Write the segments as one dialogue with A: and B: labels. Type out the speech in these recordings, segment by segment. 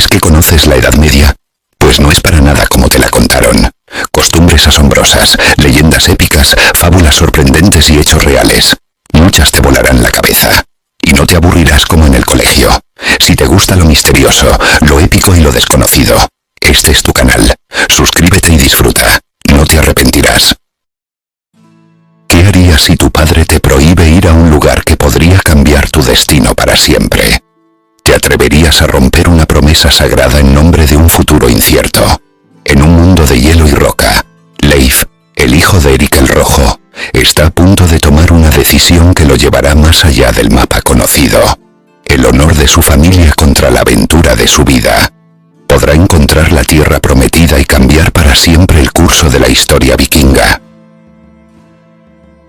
A: ¿Crees que conoces la Edad Media? Pues no es para nada como te la contaron. Costumbres asombrosas, leyendas épicas, fábulas sorprendentes y hechos reales. Muchas te volarán la cabeza. Y no te aburrirás como en el colegio. Si te gusta lo misterioso, lo épico y lo desconocido, este es tu canal. Suscríbete y disfruta. No te arrepentirás. ¿Qué harías si tu padre te prohíbe ir a un lugar que podría cambiar tu destino para siempre? ¿Te atreverías a romper una promesa sagrada en nombre de un futuro incierto? En un mundo de hielo y roca, Leif, el hijo de Erik el Rojo, está a punto de tomar una decisión que lo llevará más allá del mapa conocido. El honor de su familia contra la aventura de su vida. Podrá encontrar la tierra prometida y cambiar para siempre el curso de la historia vikinga.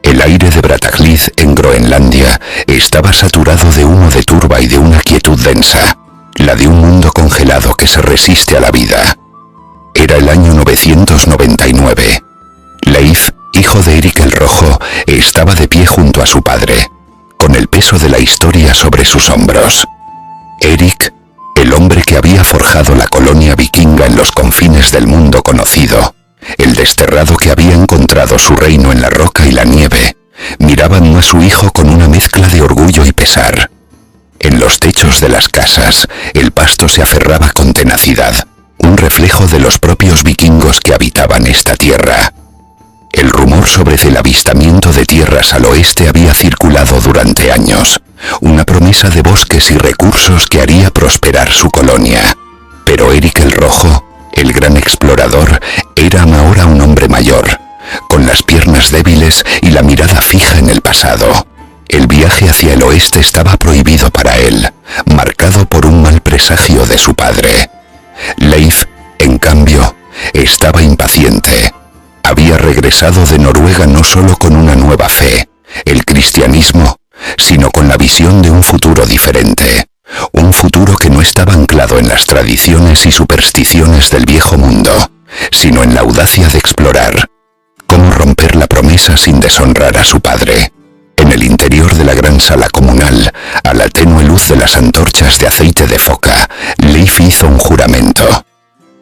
A: El aire de Brattahlid, en Groenlandia, estaba saturado de humo de turba y de una quietud densa, la de un mundo congelado que se resiste a la vida. Era el año 999. Leif, hijo de Erik el Rojo, estaba de pie junto a su padre, con el peso de la historia sobre sus hombros. Erik, el hombre que había forjado la colonia vikinga en los confines del mundo conocido, el desterrado que había encontrado su reino en la roca y la nieve, miraban a su hijo con una mezcla de orgullo y pesar. En los techos de las casas, el pasto se aferraba con tenacidad, un reflejo de los propios vikingos que habitaban esta tierra. El rumor sobre el avistamiento de tierras al oeste había circulado durante años, una promesa de bosques y recursos que haría prosperar su colonia. Pero Erik el Rojo, el gran explorador, era ahora un hombre mayor, con las piernas débiles y la mirada fija en el pasado. El viaje hacia el oeste estaba prohibido para él, marcado por un mal presagio de su padre. Leif, en cambio, estaba impaciente. Había regresado de Noruega no solo con una nueva fe, el cristianismo, sino con la visión de un futuro diferente. Un futuro que no estaba anclado en las tradiciones y supersticiones del viejo mundo, sino en la audacia de explorar. Cómo romper la promesa sin deshonrar a su padre. En el interior de la gran sala comunal, a la tenue luz de las antorchas de aceite de foca, Leif hizo un juramento.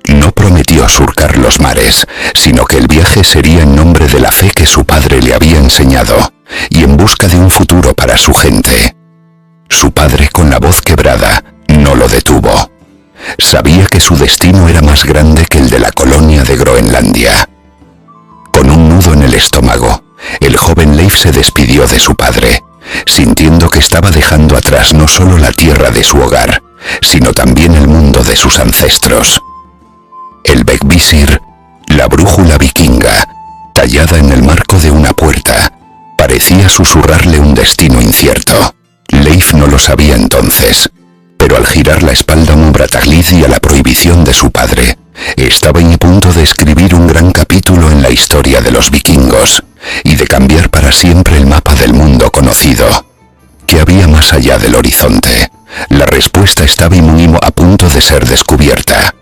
A: No prometió surcar los mares, sino que el viaje sería en nombre de la fe que su padre le había enseñado, y en busca de un futuro para su gente. Su padre, con la voz quebrada, no lo detuvo. Sabía que su destino era más grande que el de la colonia de Groenlandia. Con un nudo en el estómago, el joven Leif se despidió de su padre, sintiendo que estaba dejando atrás no solo la tierra de su hogar, sino también el mundo de sus ancestros. El Bekkvisir, la brújula vikinga, tallada en el marco de una puerta, parecía susurrarle un destino incierto. Leif no lo sabía entonces, pero al girar la espalda a Brattahlid y a la prohibición de su padre, estaba a punto de escribir un gran capítulo en la historia de los vikingos y de cambiar para siempre el mapa del mundo conocido. ¿Qué había más allá del horizonte? La respuesta estaba a punto de ser descubierta.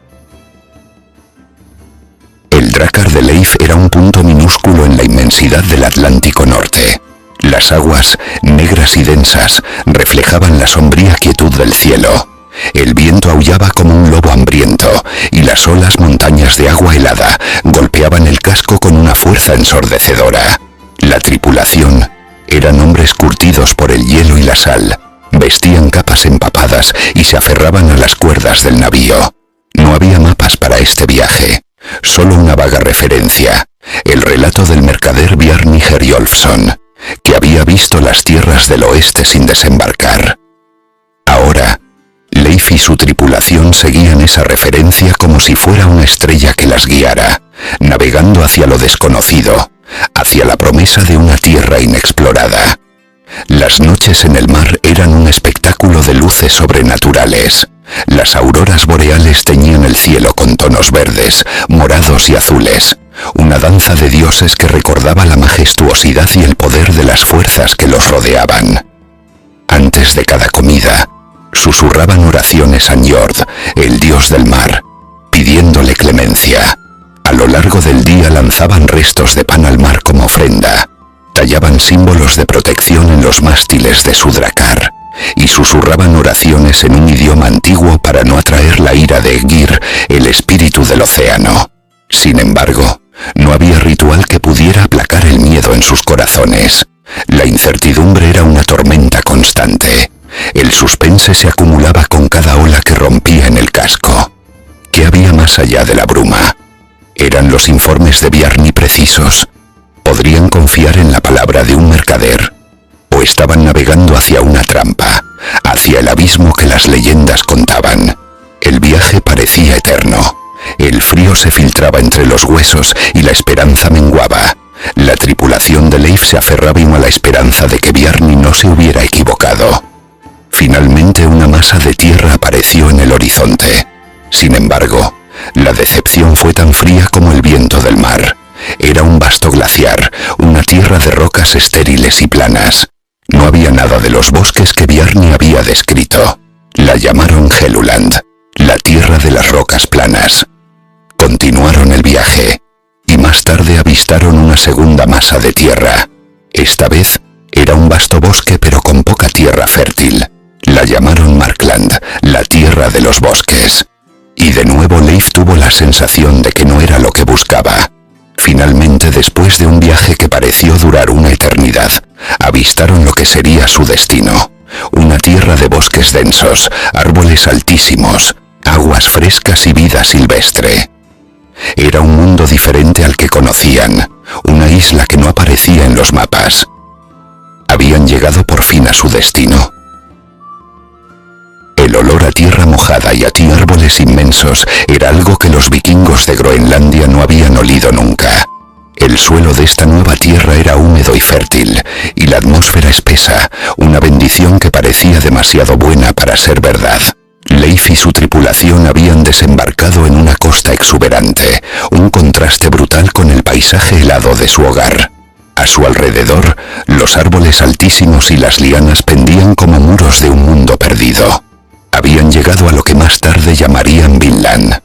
A: El Drakkar de Leif era un punto minúsculo en la inmensidad del Atlántico Norte. Las aguas, negras y densas, reflejaban la sombría quietud del cielo. El viento aullaba como un lobo hambriento, y las olas, montañas de agua helada, golpeaban el casco con una fuerza ensordecedora. La tripulación eran hombres curtidos por el hielo y la sal, vestían capas empapadas y se aferraban a las cuerdas del navío. No había mapas para este viaje, solo una vaga referencia, el relato del mercader Bjarni Herjolfsson, que había visto las tierras del oeste sin desembarcar. Ahora, Leif y su tripulación seguían esa referencia como si fuera una estrella que las guiara, navegando hacia lo desconocido, hacia la promesa de una tierra inexplorada. Las noches en el mar eran un espectáculo de luces sobrenaturales. Las auroras boreales teñían el cielo con tonos verdes, morados y azules, una danza de dioses que recordaba la majestuosidad y el poder de las fuerzas que los rodeaban. Antes de cada comida, susurraban oraciones a Njord, el dios del mar, pidiéndole clemencia. A lo largo del día lanzaban restos de pan al mar como ofrenda, tallaban símbolos de protección en los mástiles de su drakkar, y susurraban oraciones en un idioma antiguo para no atraer la ira de el espíritu del océano. Sin embargo, no había ritual que pudiera aplacar el miedo en sus corazones. La incertidumbre era una tormenta constante. El suspense se acumulaba con cada ola que rompía en el casco. ¿Qué había más allá de la bruma? ¿Eran los informes de Bjarni precisos? ¿Podrían confiar en la palabra de un mercader? ¿O estaban navegando hacia una trampa, hacia el abismo que las leyendas contaban? El viaje parecía eterno. El frío se filtraba entre los huesos y la esperanza menguaba. La tripulación de Leif se aferraba a la esperanza de que Bjarni no se hubiera equivocado. Finalmente una masa de tierra apareció en el horizonte. Sin embargo, la decepción fue tan fría como el viento del mar. Era un vasto glaciar, una tierra de rocas estériles y planas. No había nada de los bosques que Bjarni había descrito. La llamaron Helluland, la tierra de las rocas planas. Continuaron el viaje, y más tarde avistaron una segunda masa de tierra. Esta vez era un vasto bosque pero con poca tierra fértil. La llamaron Markland, la tierra de los bosques. Y de nuevo Leif tuvo la sensación de que no era lo que buscaba. Finalmente, después de un viaje que pareció durar una eternidad, avistaron lo que sería su destino. Una tierra de bosques densos, árboles altísimos, aguas frescas y vida silvestre. Era un mundo diferente al que conocían, una isla que no aparecía en los mapas. Habían llegado por fin a su destino. El olor a tierra mojada y a árboles inmensos era algo que los vikingos de Groenlandia no habían olido nunca. El suelo de esta nueva tierra era húmedo y fértil, y la atmósfera espesa, una bendición que parecía demasiado buena para ser verdad. Leif y su tripulación habían desembarcado en una costa exuberante, un contraste brutal con el paisaje helado de su hogar. A su alrededor, los árboles altísimos y las lianas pendían como muros de un mundo perdido. Habían llegado a lo que más tarde llamarían Vinland.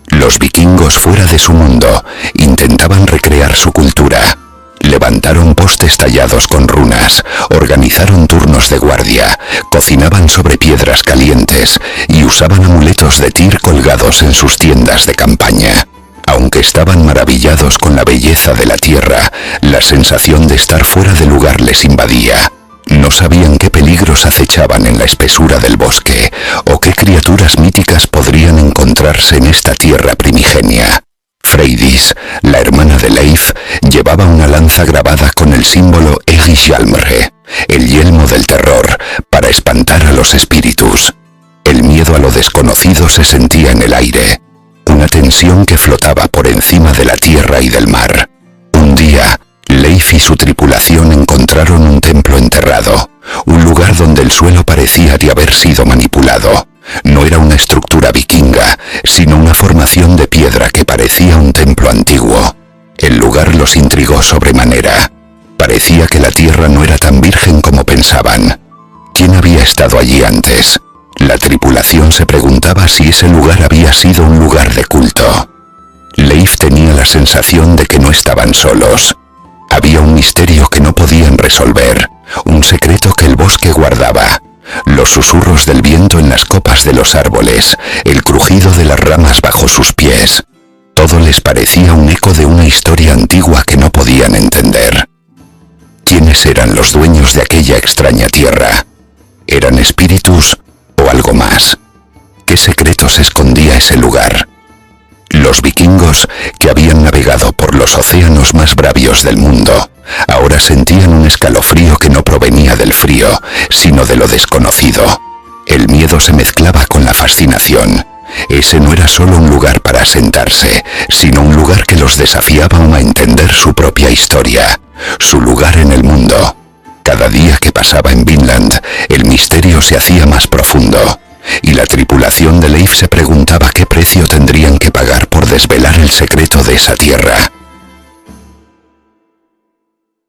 A: Los vikingos fuera de su mundo intentaban recrear su cultura. Levantaron postes tallados con runas, organizaron turnos de guardia, cocinaban sobre piedras calientes y usaban amuletos de Tyr colgados en sus tiendas de campaña. Aunque estaban maravillados con la belleza de la tierra, la sensación de estar fuera de lugar les invadía. No sabían qué peligros acechaban en la espesura del bosque o qué criaturas míticas podrían encontrarse en esta tierra primigenia. Freydis, la hermana de Leif, llevaba una lanza grabada con el símbolo Egishjalmre, el yelmo del terror, para espantar a los espíritus. El miedo a lo desconocido se sentía en el aire, una tensión que flotaba por encima de la tierra y del mar. Un día, Leif y su tripulación encontraron un templo enterrado, un lugar donde el suelo parecía de haber sido manipulado. No era una estructura vikinga, sino una formación de piedra que parecía un templo antiguo. El lugar los intrigó sobremanera. Parecía que la tierra no era tan virgen como pensaban. ¿Quién había estado allí antes? La tripulación se preguntaba si ese lugar había sido un lugar de culto. Leif tenía la sensación de que no estaban solos. Había un misterio que no podían resolver, un secreto que el bosque guardaba. Los susurros del viento en las copas de los árboles, el crujido de las ramas bajo sus pies. Todo les parecía un eco de una historia antigua que no podían entender. ¿Quiénes eran los dueños de aquella extraña tierra? ¿Eran espíritus o algo más? ¿Qué secretos escondía ese lugar? Los vikingos, que habían navegado por los océanos más bravios del mundo, ahora sentían un escalofrío que no provenía del frío, sino de lo desconocido. El miedo se mezclaba con la fascinación. Ese no era solo un lugar para sentarse, sino un lugar que los desafiaba a entender su propia historia, su lugar en el mundo. Cada día que pasaba en Vinland, el misterio se hacía más profundo, y la tripulación de Leif se preguntaba qué precio tendrían que pagar por desvelar el secreto de esa tierra.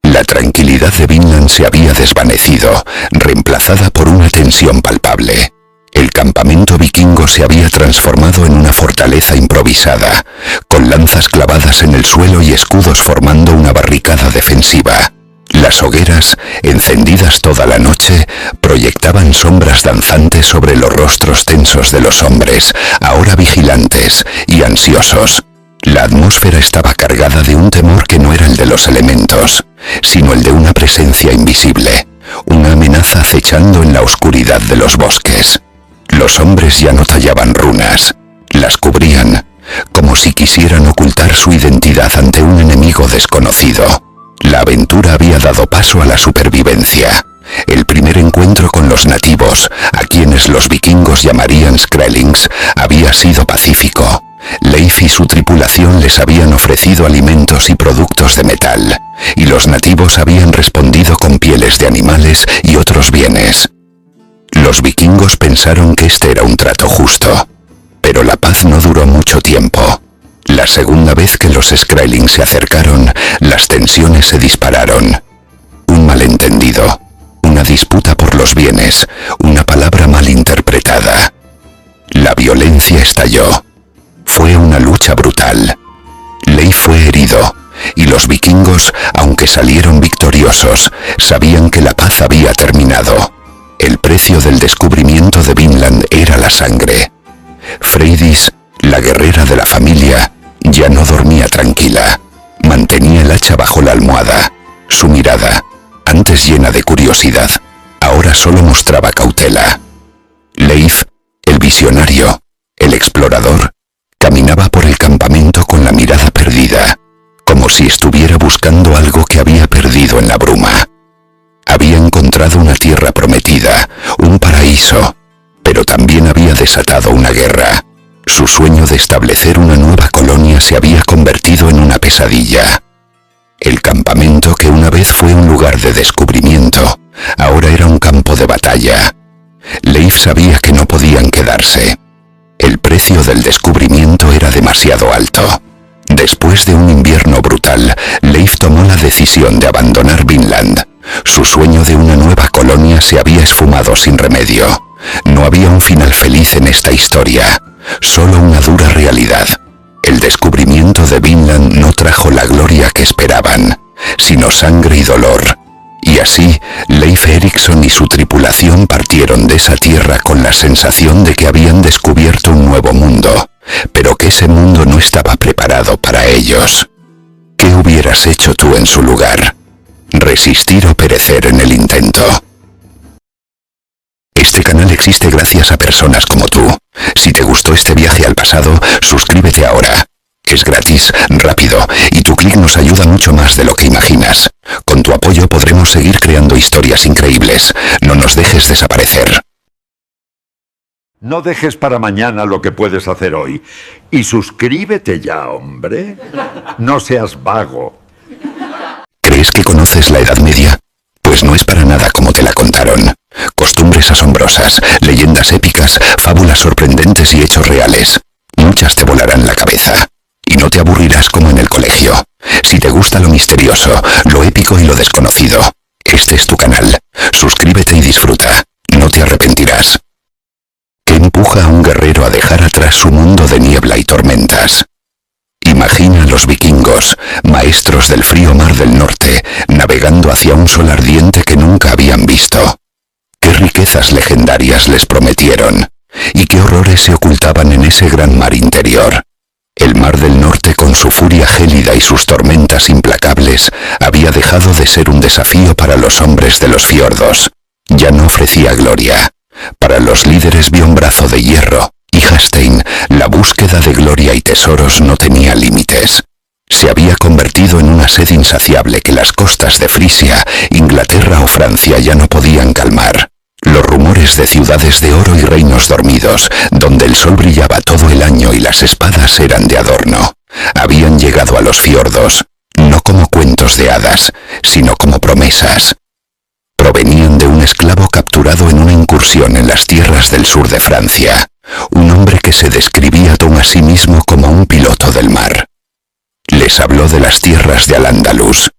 A: La tranquilidad de Vinland se había desvanecido, reemplazada por una tensión palpable. El campamento vikingo se había transformado en una fortaleza improvisada, con lanzas clavadas en el suelo y escudos formando una barricada defensiva. La Las hogueras, encendidas toda la noche, proyectaban sombras danzantes sobre los rostros tensos de los hombres, ahora vigilantes y ansiosos. La atmósfera estaba cargada de un temor que no era el de los elementos, sino el de una presencia invisible, una amenaza acechando en la oscuridad de los bosques. Los hombres ya no tallaban runas, las cubrían, como si quisieran ocultar su identidad ante un enemigo desconocido. La aventura había dado paso a la supervivencia. El primer encuentro con los nativos, a quienes los vikingos llamarían Skrellings, había sido pacífico. Leif y su tripulación les habían ofrecido alimentos y productos de metal, y los nativos habían respondido con pieles de animales y otros bienes. Los vikingos pensaron que este era un trato justo, pero la paz no duró mucho tiempo. La segunda vez que los Skrellings se acercaron, las tensiones se dispararon. Un malentendido, una disputa por los bienes, una palabra mal interpretada. La violencia estalló. Fue una lucha brutal. Leif fue herido, y los vikingos, aunque salieron victoriosos, sabían que la paz había terminado. El precio del descubrimiento de Vinland era la sangre. Freydis, la guerrera de la familia, ya no dormía tranquila. Mantenía el hacha bajo la almohada. Su mirada, antes llena de curiosidad, ahora solo mostraba cautela. Leif, el visionario, el explorador, caminaba por el campamento con la mirada perdida, como si estuviera buscando algo que había perdido en la bruma. Había encontrado una tierra prometida, un paraíso, pero también había desatado una guerra. Su sueño de establecer una nueva colonia se había convertido en una pesadilla. El campamento, que una vez fue un lugar de descubrimiento, ahora era un campo de batalla. Leif sabía que no podían quedarse. El precio del descubrimiento era demasiado alto. Después de un invierno brutal, Leif tomó la decisión de abandonar Vinland. Su sueño de una nueva colonia se había esfumado sin remedio. No había un final feliz en esta historia, solo una dura realidad. El descubrimiento de Vinland no trajo la gloria que esperaban, sino sangre y dolor. Y así, Leif Erikson y su tripulación partieron de esa tierra con la sensación de que habían descubierto un nuevo mundo, pero que ese mundo no estaba preparado para ellos. ¿Qué hubieras hecho tú en su lugar? ¿Resistir o perecer en el intento? Este canal existe gracias a personas como tú. Si te gustó este viaje al pasado, suscríbete ahora. Es gratis, rápido, y tu clic nos ayuda mucho más de lo que imaginas. Con tu apoyo podremos seguir creando historias increíbles. No nos dejes desaparecer.
B: No dejes para mañana lo que puedes hacer hoy. Y suscríbete ya, hombre. No seas vago.
A: ¿Crees que conoces la Edad Media? Pues no es para nada como te la contaron. Costumbres asombrosas, leyendas épicas, fábulas sorprendentes y hechos reales. Muchas te volarán la cabeza. Y no te aburrirás como en el colegio. Si te gusta lo misterioso, lo épico y lo desconocido, este es tu canal. Suscríbete y disfruta. No te arrepentirás. ¿Qué empuja a un guerrero a dejar atrás su mundo de niebla y tormentas? Imagina a los vikingos, maestros del frío mar del norte, navegando hacia un sol ardiente que nunca habían visto. ¿Qué riquezas legendarias les prometieron? ¿Y qué horrores se ocultaban en ese gran mar interior? El mar del norte, con su furia gélida y sus tormentas implacables, había dejado de ser un desafío para los hombres de los fiordos. Ya no ofrecía gloria. Para los líderes Bjornbrazo de hierro y Hastein, la búsqueda de gloria y tesoros no tenía límites. Se había convertido en una sed insaciable que las costas de Frisia, Inglaterra o Francia ya no podían calmar. Los rumores de ciudades de oro y reinos dormidos, donde el sol brillaba todo el año y las espadas eran de adorno, habían llegado a los fiordos, no como cuentos de hadas, sino como promesas. Provenían de un esclavo capturado en una incursión en las tierras del sur de Francia, un hombre que se describía a sí mismo como un piloto del mar. Les habló de las tierras de Al-Ándalus.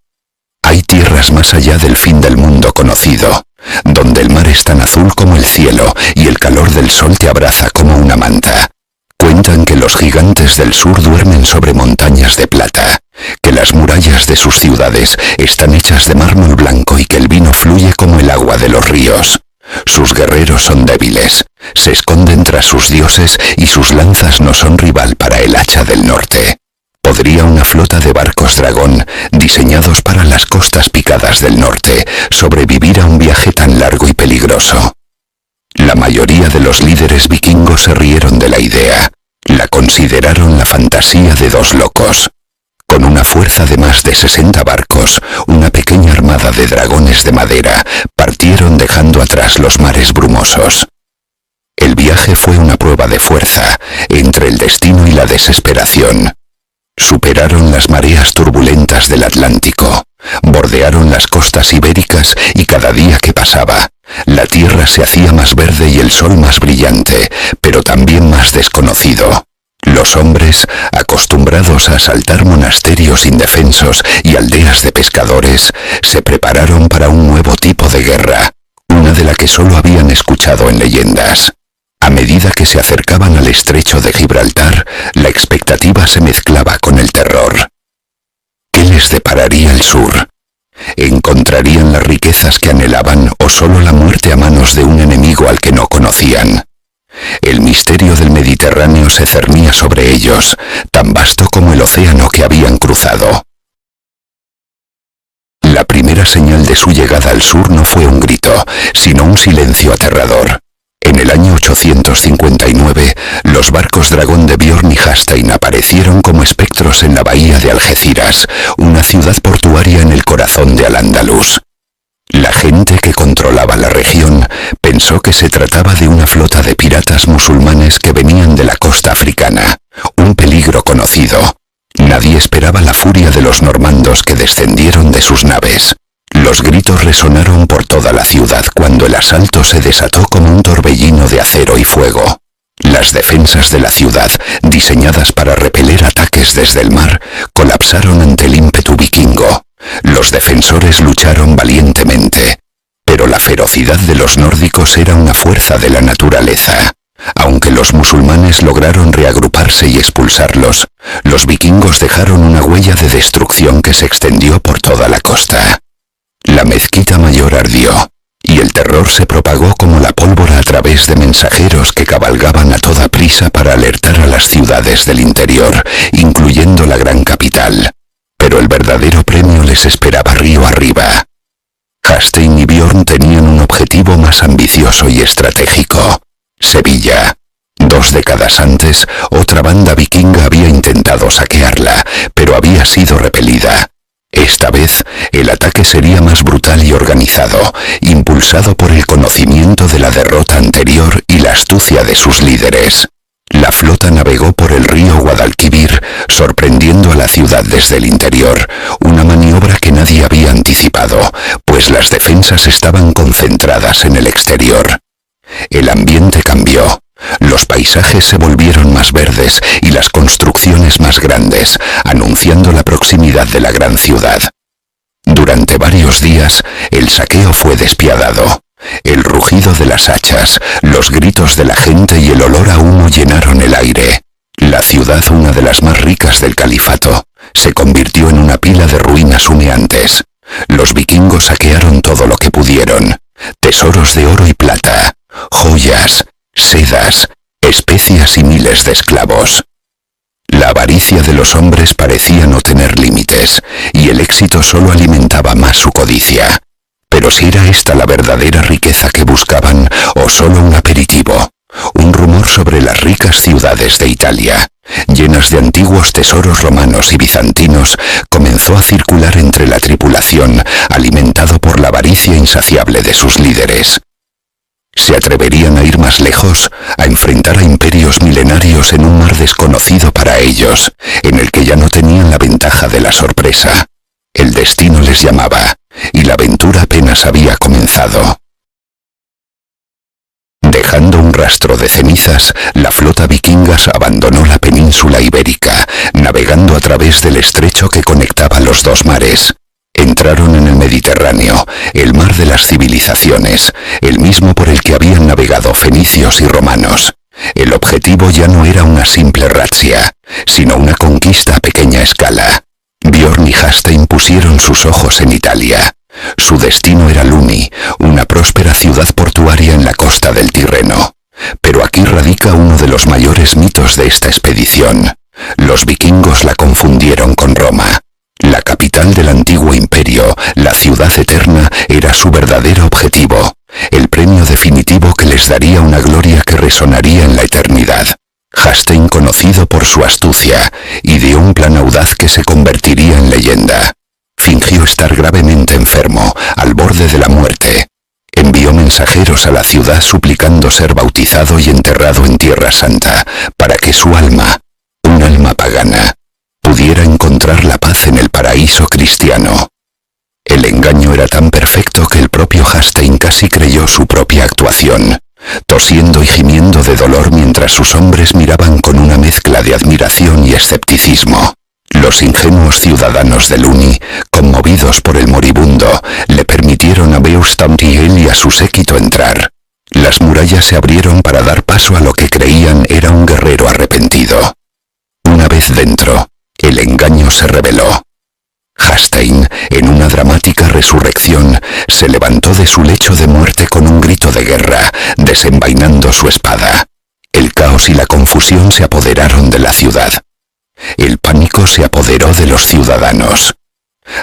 A: Hay tierras más allá del fin del mundo conocido, donde el mar es tan azul como el cielo y el calor del sol te abraza como una manta. Cuentan que los gigantes del sur duermen sobre montañas de plata, que las murallas de sus ciudades están hechas de mármol blanco y que el vino fluye como el agua de los ríos. Sus guerreros son débiles, se esconden tras sus dioses y sus lanzas no son rival para el hacha del norte. ¿Podría una flota de barcos dragón, diseñados para las costas picadas del norte, sobrevivir a un viaje tan largo y peligroso? La mayoría de los líderes vikingos se rieron de la idea. La consideraron la fantasía de dos locos. Con una fuerza de más de 60 barcos, una pequeña armada de dragones de madera partieron dejando atrás los mares brumosos. El viaje fue una prueba de fuerza, entre el destino y la desesperación. Superaron las mareas turbulentas del Atlántico, bordearon las costas ibéricas y cada día que pasaba, la tierra se hacía más verde y el sol más brillante, pero también más desconocido. Los hombres, acostumbrados a asaltar monasterios indefensos y aldeas de pescadores, se prepararon para un nuevo tipo de guerra, una de la que solo habían escuchado en leyendas. A medida que se acercaban al estrecho de Gibraltar, la expectativa se mezclaba con el terror. ¿Qué les depararía el sur? ¿Encontrarían las riquezas que anhelaban o solo la muerte a manos de un enemigo al que no conocían? El misterio del Mediterráneo se cernía sobre ellos, tan vasto como el océano que habían cruzado. La primera señal de su llegada al sur no fue un grito, sino un silencio aterrador. En el año 859, los barcos dragón de Bjorn y Hastein aparecieron como espectros en la bahía de Algeciras, una ciudad portuaria en el corazón de Al-Ándalus. La gente que controlaba la región pensó que se trataba de una flota de piratas musulmanes que venían de la costa africana, un peligro conocido. Nadie esperaba la furia de los normandos que descendieron de sus naves. Los gritos resonaron por toda la ciudad cuando el asalto se desató como un torbellino de acero y fuego. Las defensas de la ciudad, diseñadas para repeler ataques desde el mar, colapsaron ante el ímpetu vikingo. Los defensores lucharon valientemente, pero la ferocidad de los nórdicos era una fuerza de la naturaleza. Aunque los musulmanes lograron reagruparse y expulsarlos, los vikingos dejaron una huella de destrucción que se extendió por toda la costa. La mezquita mayor ardió, y el terror se propagó como la pólvora a través de mensajeros que cabalgaban a toda prisa para alertar a las ciudades del interior, incluyendo la gran capital. Pero el verdadero premio les esperaba río arriba. Hastein y Bjorn tenían un objetivo más ambicioso y estratégico: Sevilla. 2 décadas antes, otra banda vikinga había intentado saquearla, pero había sido repelida. Esta vez, el ataque sería más brutal y organizado, impulsado por el conocimiento de la derrota anterior y la astucia de sus líderes. La flota navegó por el río Guadalquivir, sorprendiendo a la ciudad desde el interior, una maniobra que nadie había anticipado, pues las defensas estaban concentradas en el exterior. El ambiente cambió. Los paisajes se volvieron más verdes y las construcciones más grandes, anunciando la proximidad de la gran ciudad. Durante varios días, el saqueo fue despiadado. El rugido de las hachas, los gritos de la gente y el olor a humo llenaron el aire. La ciudad, una de las más ricas del califato, se convirtió en una pila de ruinas humeantes. Los vikingos saquearon todo lo que pudieron: tesoros de oro y plata, joyas, sedas, especias y miles de esclavos. La avaricia de los hombres parecía no tener límites, y el éxito solo alimentaba más su codicia. Pero si era esta la verdadera riqueza que buscaban, o solo un aperitivo, un rumor sobre las ricas ciudades de Italia, llenas de antiguos tesoros romanos y bizantinos, comenzó a circular entre la tripulación, alimentado por la avaricia insaciable de sus líderes. ¿Se atreverían a ir más lejos, a enfrentar a imperios milenarios en un mar desconocido para ellos, en el que ya no tenían la ventaja de la sorpresa? El destino les llamaba, y la aventura apenas había comenzado. Dejando un rastro de cenizas, la flota vikinga abandonó la península ibérica, navegando a través del estrecho que conectaba los dos mares. Entraron en el Mediterráneo, el mar de las civilizaciones, el mismo por el que habían navegado fenicios y romanos. El objetivo ya no era una simple razzia, sino una conquista a pequeña escala. Björn y Hastein pusieron sus ojos en Italia. Su destino era Luni, una próspera ciudad portuaria en la costa del Tirreno. Pero aquí radica uno de los mayores mitos de esta expedición. Los vikingos la confundieron con Roma. La capital del antiguo imperio, la ciudad eterna, era su verdadero objetivo, el premio definitivo que les daría una gloria que resonaría en la eternidad. Hastein, conocido por su astucia, ideó un plan audaz que se convertiría en leyenda. Fingió estar gravemente enfermo, al borde de la muerte. Envió mensajeros a la ciudad suplicando ser bautizado y enterrado en Tierra Santa, para que su alma, un alma pagana, pudiera encontrar la paz en el paraíso cristiano. El engaño era tan perfecto que el propio Hastein casi creyó su propia actuación, tosiendo y gimiendo de dolor mientras sus hombres miraban con una mezcla de admiración y escepticismo. Los ingenuos ciudadanos de Luni, conmovidos por el moribundo, le permitieron a Beustamtiel y a su séquito entrar. Las murallas se abrieron para dar paso a lo que creían era un guerrero arrepentido. Una vez dentro, el engaño se reveló. Hastein, en una dramática resurrección, se levantó de su lecho de muerte con un grito de guerra, desenvainando su espada. El caos y la confusión se apoderaron de la ciudad. El pánico se apoderó de los ciudadanos.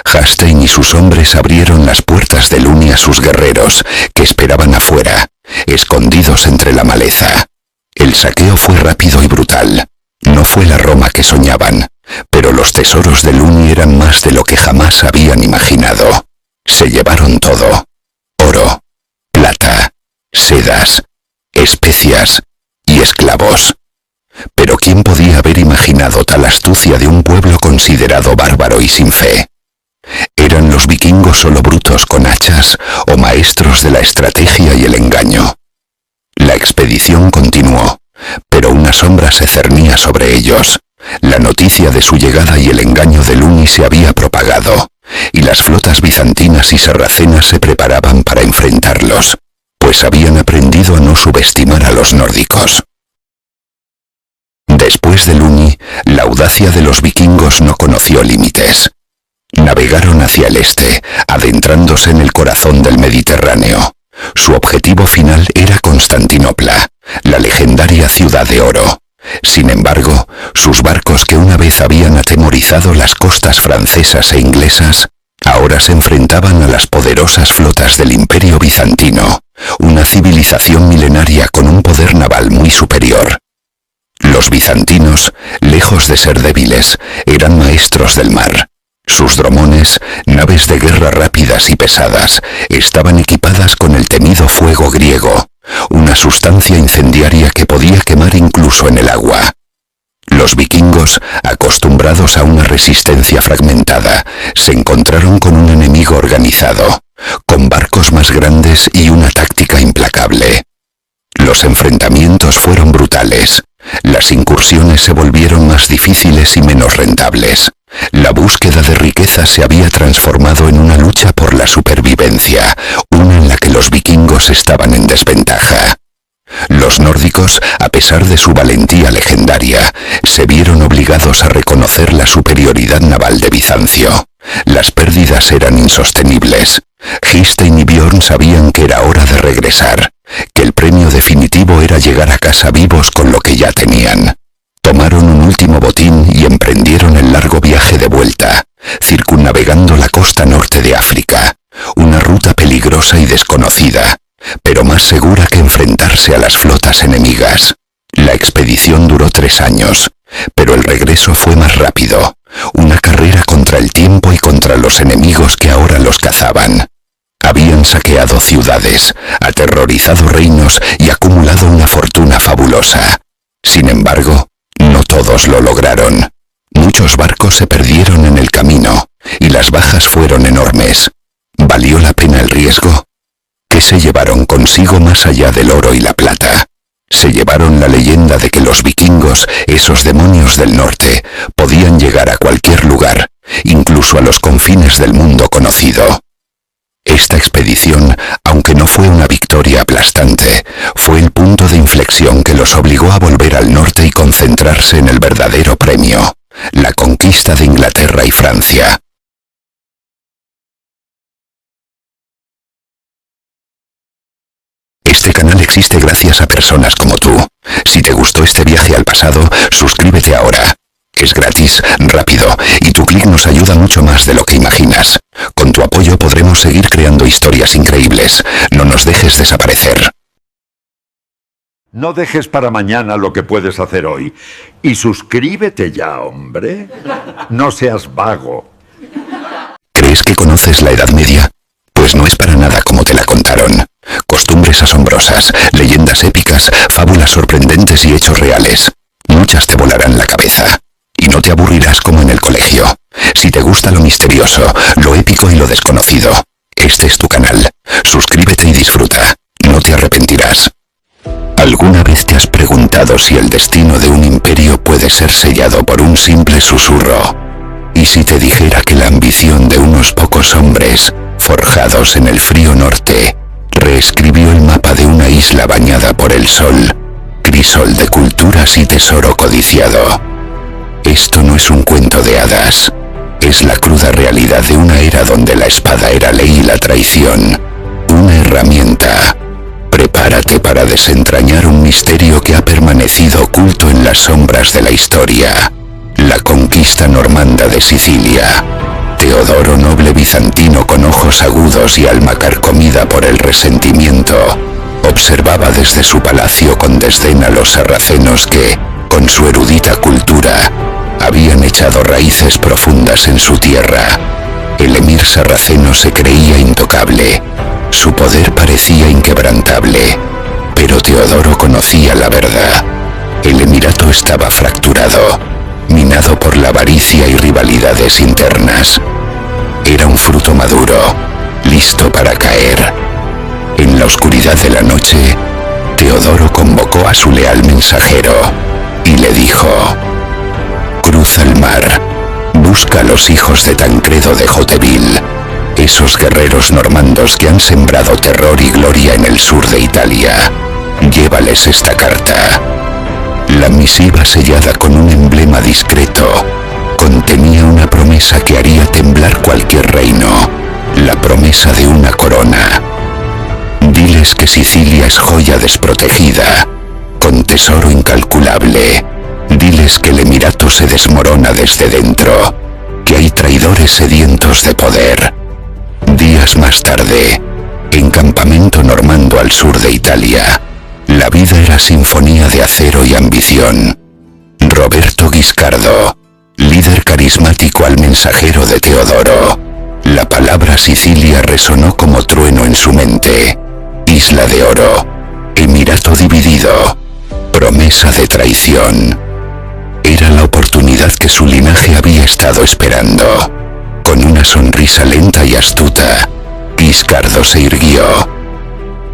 A: Hastein y sus hombres abrieron las puertas de Luni a sus guerreros, que esperaban afuera, escondidos entre la maleza. El saqueo fue rápido y brutal. No fue la Roma que soñaban, pero los tesoros de Luni eran más de lo que jamás habían imaginado. Se llevaron todo: oro, plata, sedas, especias y esclavos. Pero ¿quién podía haber imaginado tal astucia de un pueblo considerado bárbaro y sin fe? ¿Eran los vikingos solo brutos con hachas o maestros de la estrategia y el engaño? La expedición continuó, pero una sombra se cernía sobre ellos. La noticia de su llegada y el engaño de Luni se había propagado, y las flotas bizantinas y sarracenas se preparaban para enfrentarlos, pues habían aprendido a no subestimar a los nórdicos. Después de Luni, la audacia de los vikingos no conoció límites. Navegaron hacia el este, adentrándose en el corazón del Mediterráneo. Su objetivo final era Constantinopla, la legendaria ciudad de oro. Sin embargo, sus barcos, que una vez habían atemorizado las costas francesas e inglesas, ahora se enfrentaban a las poderosas flotas del Imperio Bizantino, una civilización milenaria con un poder naval muy superior. Los bizantinos, lejos de ser débiles, eran maestros del mar. Sus dromones, naves de guerra rápidas y pesadas, estaban equipadas con el temido fuego griego, una sustancia incendiaria que podía quemar incluso en el agua. Los vikingos, acostumbrados a una resistencia fragmentada, se encontraron con un enemigo organizado, con barcos más grandes y una táctica implacable. Los enfrentamientos fueron brutales. Las incursiones se volvieron más difíciles y menos rentables. La búsqueda de riqueza se había transformado en una lucha por la supervivencia, una en la que los vikingos estaban en desventaja. Los nórdicos, a pesar de su valentía legendaria, se vieron obligados a reconocer la superioridad naval de Bizancio. Las pérdidas eran insostenibles. Hastein y Björn sabían que era hora de regresar, que el premio definitivo era llegar a casa vivos con lo que ya tenían. Tomaron un último botín y emprendieron el largo viaje de vuelta, circunnavegando la costa norte de África, una ruta peligrosa y desconocida, pero más segura que enfrentarse a las flotas enemigas. La expedición duró 3 años, pero el regreso fue más rápido, una carrera contra el tiempo y contra los enemigos que ahora los cazaban. Habían saqueado ciudades, aterrorizado reinos y acumulado una fortuna fabulosa. Sin embargo, no todos lo lograron. Muchos barcos se perdieron en el camino, y las bajas fueron enormes. ¿Valió la pena el riesgo? ¿Qué se llevaron consigo más allá del oro y la plata? Se llevaron la leyenda de que los vikingos, esos demonios del norte, podían llegar a cualquier lugar, incluso a los confines del mundo conocido. Esta expedición, aunque no fue una victoria aplastante, fue el punto de inflexión que los obligó a volver al norte y concentrarse en el verdadero premio, la conquista de Inglaterra y Francia. Este canal existe gracias a personas como tú. Si te gustó este viaje al pasado, suscríbete ahora. Es gratis, rápido, y tu clic nos ayuda mucho más de lo que imaginas. Con tu apoyo podremos seguir creando historias increíbles. No nos dejes desaparecer.
B: No dejes para mañana lo que puedes hacer hoy. Y suscríbete ya, hombre. No seas vago.
A: ¿Crees que conoces la Edad Media? Pues no es para nada como te la contaron. Costumbres asombrosas, leyendas épicas, fábulas sorprendentes y hechos reales. Muchas te volarán la cabeza. Y no te aburrirás como en el colegio. Si te gusta lo misterioso, lo épico y lo desconocido, este es tu canal. Suscríbete y disfruta. No te arrepentirás. ¿Alguna vez te has preguntado si el destino de un imperio puede ser sellado por un simple susurro? ¿Y si te dijera que la ambición de unos pocos hombres, forjados en el frío norte, reescribió el mapa de una isla bañada por el sol, crisol de culturas y tesoro codiciado? Esto no es un cuento de hadas, es la cruda realidad de una era donde la espada era ley y la traición una herramienta. Prepárate para desentrañar un misterio que ha permanecido oculto en las sombras de la historia. La conquista normanda de Sicilia. Teodoro, noble bizantino con ojos agudos y alma carcomida por el resentimiento, observaba desde su palacio con desdén a los sarracenos que, con su erudita cultura, habían echado raíces profundas en su tierra. El emir sarraceno se creía intocable. Su poder parecía inquebrantable. Pero Teodoro conocía la verdad. El emirato estaba fracturado, minado por la avaricia y rivalidades internas. Era un fruto maduro, listo para caer. En la oscuridad de la noche, Teodoro convocó a su leal mensajero y le dijo: cruza el mar, busca a los hijos de Tancredo de Hauteville, esos guerreros normandos que han sembrado terror y gloria en el sur de Italia. Llévales esta carta. La misiva, sellada con un emblema discreto, contenía una promesa que haría temblar cualquier reino, la promesa de una corona. Diles que Sicilia es joya desprotegida, con tesoro incalculable. Diles que el emirato se desmorona desde dentro, que hay traidores sedientos de poder. Días más tarde, en campamento normando al sur de Italia, la vida era sinfonía de acero y ambición. Roberto Guiscardo, líder carismático al mensajero de Teodoro. La palabra Sicilia resonó como trueno en su mente. Isla de oro, emirato dividido, promesa de traición. Era la oportunidad que su linaje había estado esperando. Con una sonrisa lenta y astuta, Guiscardo se irguió.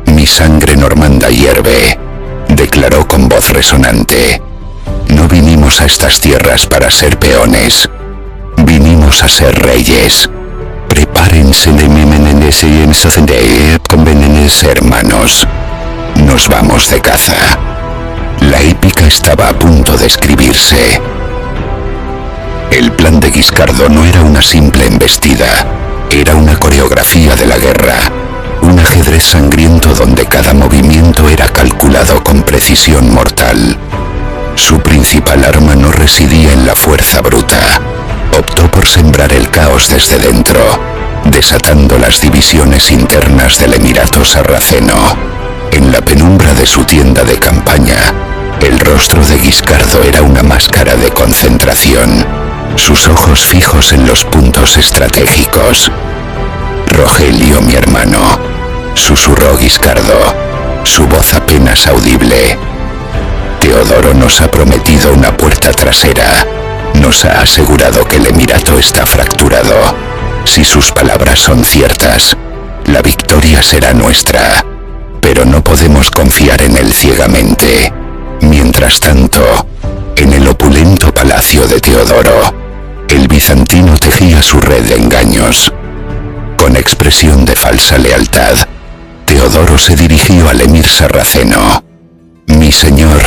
A: Mi sangre normanda hierve, declaró con voz resonante. No vinimos a estas tierras para ser peones, vinimos a ser reyes. Prepárense de convenenes, hermanos. Nos vamos de caza. La épica estaba a punto de escribirse. El plan de Guiscardo no era una simple embestida, era una coreografía de la guerra, un ajedrez sangriento donde cada movimiento era calculado con precisión mortal. Su principal arma no residía en la fuerza bruta, optó por sembrar el caos desde dentro, desatando las divisiones internas del emirato sarraceno. En la penumbra de su tienda de campaña, el rostro de Guiscardo era una máscara de concentración, sus ojos fijos en los puntos estratégicos. Rogelio, mi hermano, susurró Guiscardo, su voz apenas audible. Teodoro nos ha prometido una puerta trasera, nos ha asegurado que el emirato está fracturado. Si sus palabras son ciertas, la victoria será nuestra, pero no podemos confiar en él ciegamente. Mientras tanto, en el opulento palacio de Teodoro, el bizantino tejía su red de engaños. Con expresión de falsa lealtad, Teodoro se dirigió al emir sarraceno. Mi señor,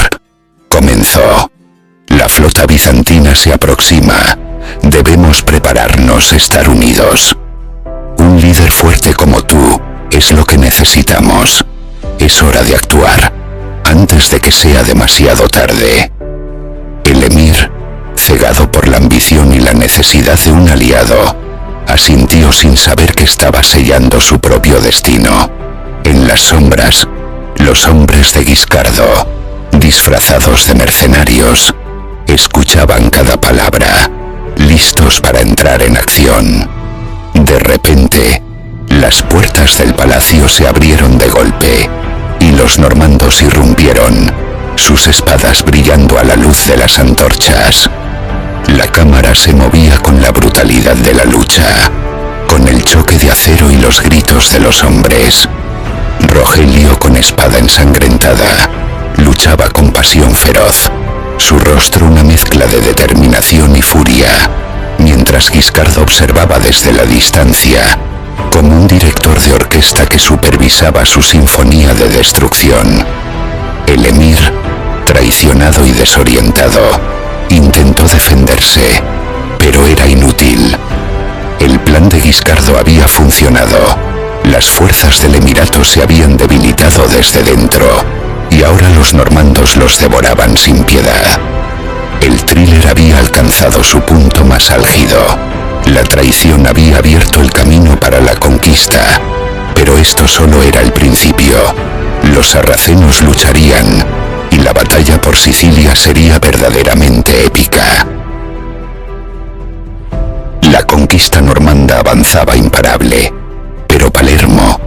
A: comenzó, la flor flota bizantina se aproxima. Debemos prepararnos, estar unidos. Un líder fuerte como tú es lo que necesitamos. Es hora de actuar, antes de que sea demasiado tarde. El emir, cegado por la ambición y la necesidad de un aliado, asintió sin saber que estaba sellando su propio destino. En las sombras, los hombres de Guiscardo, disfrazados de mercenarios, escuchaban cada palabra, listos para entrar en acción. De repente, las puertas del palacio se abrieron de golpe, y los normandos irrumpieron, sus espadas brillando a la luz de las antorchas. La cámara se movía con la brutalidad de la lucha, con el choque de acero y los gritos de los hombres. Rogelio, con espada ensangrentada, luchaba con pasión feroz, su rostro una mezcla de determinación y furia, mientras Guiscardo observaba desde la distancia, como un director de orquesta que supervisaba su sinfonía de destrucción. El emir, traicionado y desorientado, intentó defenderse, pero era inútil. El plan de Guiscardo había funcionado. Las fuerzas del emirato se habían debilitado desde dentro, y ahora los normandos los devoraban sin piedad. El thriller había alcanzado su punto más álgido. La traición había abierto el camino para la conquista, pero esto solo era el principio. Los sarracenos lucharían, y la batalla por Sicilia sería verdaderamente épica. La conquista normanda avanzaba imparable, pero Palermo,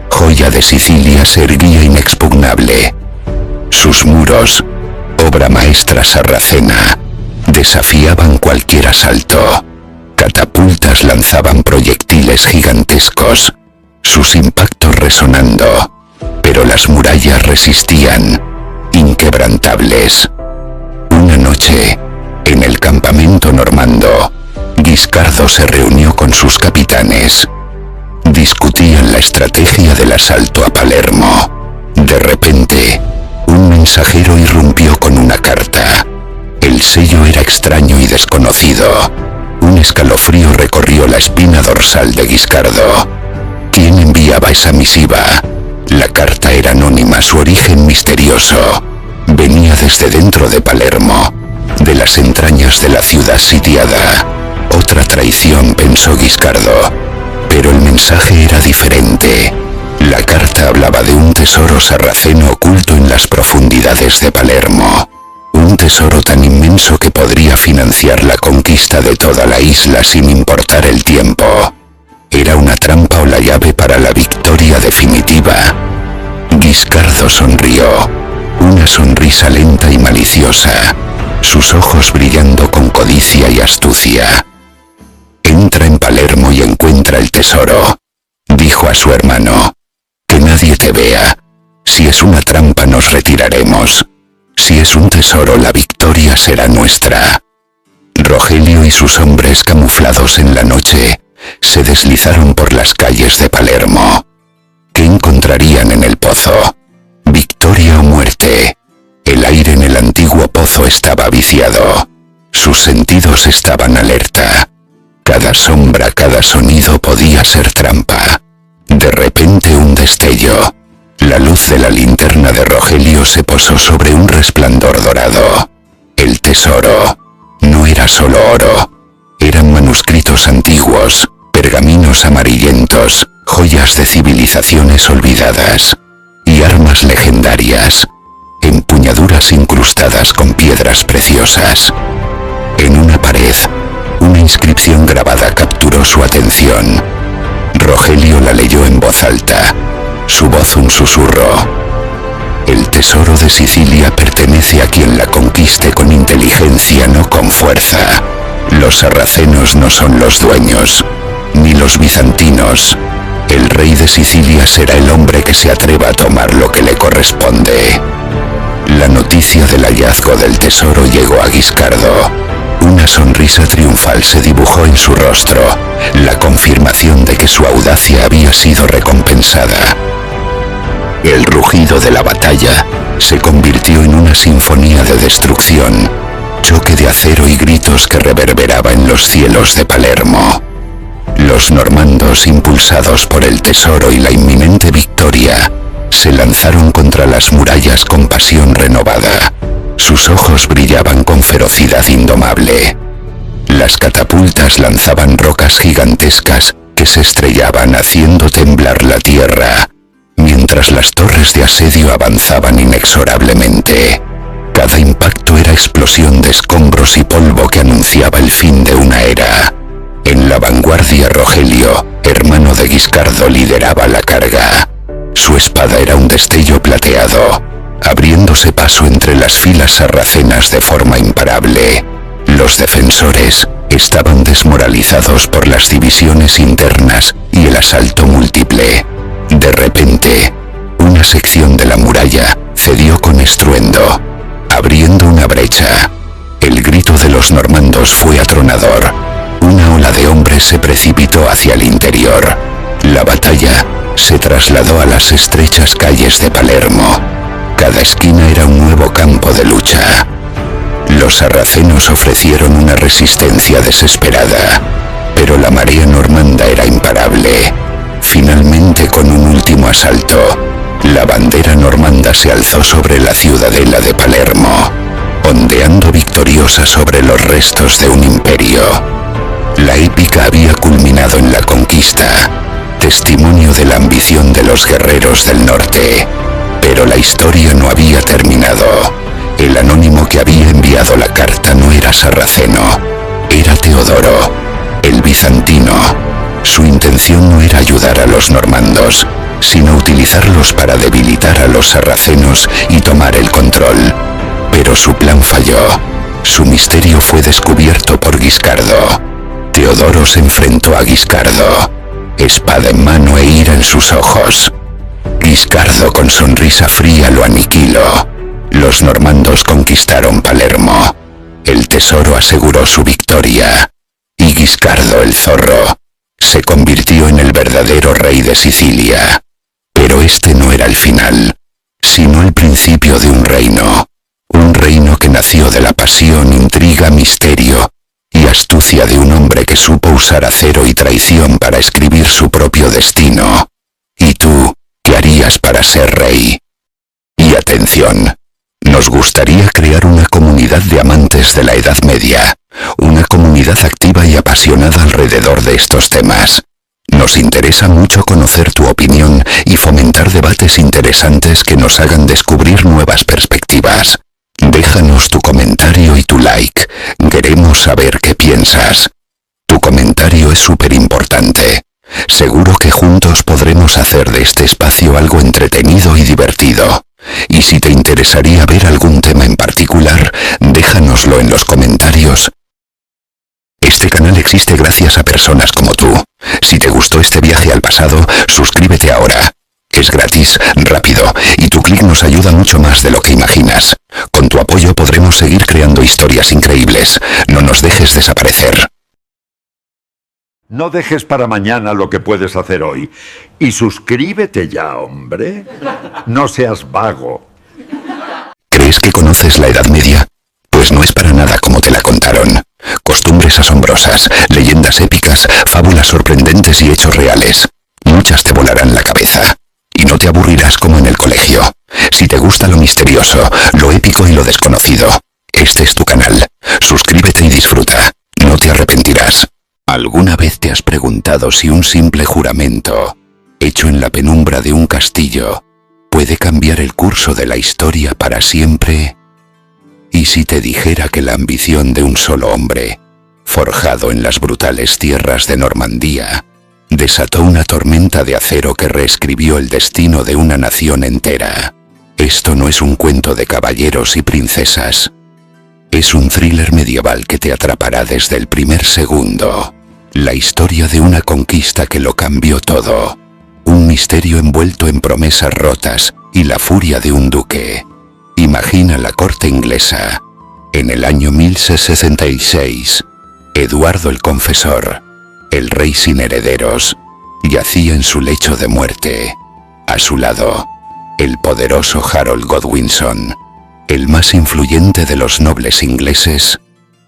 A: joya de Sicilia, se erguía inexpugnable. Sus muros, obra maestra sarracena, desafiaban cualquier asalto. Catapultas lanzaban proyectiles gigantescos, sus impactos resonando, pero las murallas resistían, inquebrantables. Una noche, en el campamento normando, Guiscardo se reunió con sus capitanes. Discutían la estrategia del asalto a Palermo. De repente, un mensajero irrumpió con una carta. El sello era extraño y desconocido. Un escalofrío recorrió la espina dorsal de Guiscardo. ¿Quién enviaba esa misiva? La carta era anónima, su origen misterioso. Venía desde dentro de Palermo, de las entrañas de la ciudad sitiada. Otra traición, pensó Guiscardo, pero el mensaje era diferente. La carta hablaba de un tesoro sarraceno oculto en las profundidades de Palermo. Un tesoro tan inmenso que podría financiar la conquista de toda la isla sin importar el tiempo. ¿Era una trampa o la llave para la victoria definitiva? Guiscardo sonrió, una sonrisa lenta y maliciosa, sus ojos brillando con codicia y astucia. Entra en Palermo y encuentra el tesoro, dijo a su hermano. Que nadie te vea. Si es una trampa nos retiraremos. Si es un tesoro, la victoria será nuestra. Rogelio y sus hombres, camuflados en la noche, se deslizaron por las calles de Palermo. ¿Qué encontrarían en el pozo? ¿Victoria o muerte? El aire en el antiguo pozo estaba viciado. Sus sentidos estaban alerta. Cada sombra, cada sonido podía ser trampa. De repente un destello. La luz de la linterna de Rogelio se posó sobre un resplandor dorado. El tesoro no era solo oro. Eran manuscritos antiguos, pergaminos amarillentos, joyas de civilizaciones olvidadas y armas legendarias, empuñaduras incrustadas con piedras preciosas. En una pared, una inscripción grabada capturó su atención. Rogelio la leyó en voz alta, su voz un susurro. El tesoro de Sicilia pertenece a quien la conquiste con inteligencia, no con fuerza. Los sarracenos no son los dueños, ni los bizantinos. El rey de Sicilia será el hombre que se atreva a tomar lo que le corresponde. La noticia del hallazgo del tesoro llegó a Guiscardo. Una sonrisa triunfal se dibujó en su rostro, la confirmación de que su audacia había sido recompensada. El rugido de la batalla se convirtió en una sinfonía de destrucción. choque de acero y gritos que reverberaba en los cielos de Palermo. Los normandos, impulsados por el tesoro y la inminente victoria, se lanzaron contra las murallas con pasión renovada. Sus ojos brillaban con ferocidad indomable. Las catapultas lanzaban rocas gigantescas que se estrellaban haciendo temblar la tierra, mientras las torres de asedio avanzaban inexorablemente. Cada impacto era explosión de escombros y polvo que anunciaba el fin de una era. En la vanguardia, Rogelio, hermano de Guiscardo, lideraba la carga. Su espada era un destello plateado, abriéndose paso entre las filas sarracenas de forma imparable. Los defensores estaban desmoralizados por las divisiones internas y el asalto múltiple. De repente, una sección de la muralla cedió con estruendo, abriendo una brecha. El grito de los normandos fue atronador. Una ola de hombres se precipitó hacia el interior. La batalla se trasladó a las estrechas calles de Palermo. Cada esquina era un nuevo campo de lucha. Los sarracenos ofrecieron una resistencia desesperada, pero la marea normanda era imparable. Finalmente, con un último asalto, la bandera normanda se alzó sobre la ciudadela de Palermo, ondeando victoriosa sobre los restos de un imperio. La épica había culminado en la conquista, testimonio de la ambición de los guerreros del norte. Pero la historia no había terminado. El anónimo que había enviado la carta no era sarraceno, era Teodoro, el bizantino. Su intención no era ayudar a los normandos, sino utilizarlos para debilitar a los sarracenos y tomar el control. Pero su plan falló. Su misterio fue descubierto por Guiscardo. Teodoro se enfrentó a Guiscardo, espada en mano e ira en sus ojos. Guiscardo, con sonrisa fría, lo aniquiló. Los normandos conquistaron Palermo. El tesoro aseguró su victoria. Y Guiscardo el Zorro se convirtió en el verdadero rey de Sicilia. Pero este no era el final, sino el principio de un reino. Un reino que nació de la pasión, intriga, misterio y astucia de un hombre que supo usar acero y traición para escribir su propio destino. ¿Y tú, qué harías para ser rey? Y atención, nos gustaría crear una comunidad de amantes de la Edad Media, una comunidad activa y apasionada alrededor de estos temas. Nos interesa mucho conocer tu opinión y fomentar debates interesantes que nos hagan descubrir nuevas perspectivas. Déjanos tu comentario y tu like. Queremos saber qué piensas. Tu comentario es súper importante. Seguro que juntos podremos hacer de este espacio algo entretenido y divertido. Y si te interesaría ver algún tema en particular, déjanoslo en los comentarios. Este canal existe gracias a personas como tú. Si te gustó este viaje al pasado, suscríbete ahora. Es gratis, rápido, y tu clic nos ayuda mucho más de lo que imaginas. Con tu apoyo podremos seguir creando historias increíbles. No nos dejes desaparecer.
B: No dejes para mañana lo que puedes hacer hoy. Y suscríbete ya, hombre. No seas vago.
A: ¿Crees que conoces la Edad Media? Pues no es para nada como te la contaron. Costumbres asombrosas, leyendas épicas, fábulas sorprendentes y hechos reales. Muchas te volarán la cabeza. Y no te aburrirás como en el colegio. Si te gusta lo misterioso, lo épico y lo desconocido, este es tu canal. Suscríbete y disfruta. No te arrepentirás. ¿Alguna vez te has preguntado si un simple juramento, hecho en la penumbra de un castillo, puede cambiar el curso de la historia para siempre? ¿Y si te dijera que la ambición de un solo hombre, forjado en las brutales tierras de Normandía, desató una tormenta de acero que reescribió el destino de una nación entera? Esto no es un cuento de caballeros y princesas. Es un thriller medieval que te atrapará desde el primer segundo. La historia de una conquista que lo cambió todo. Un misterio envuelto en promesas rotas y la furia de un duque. Imagina la corte inglesa. En el año 1066, Eduardo el Confesor, el rey sin herederos, yacía en su lecho de muerte. A su lado, el poderoso Harold Godwinson, el más influyente de los nobles ingleses,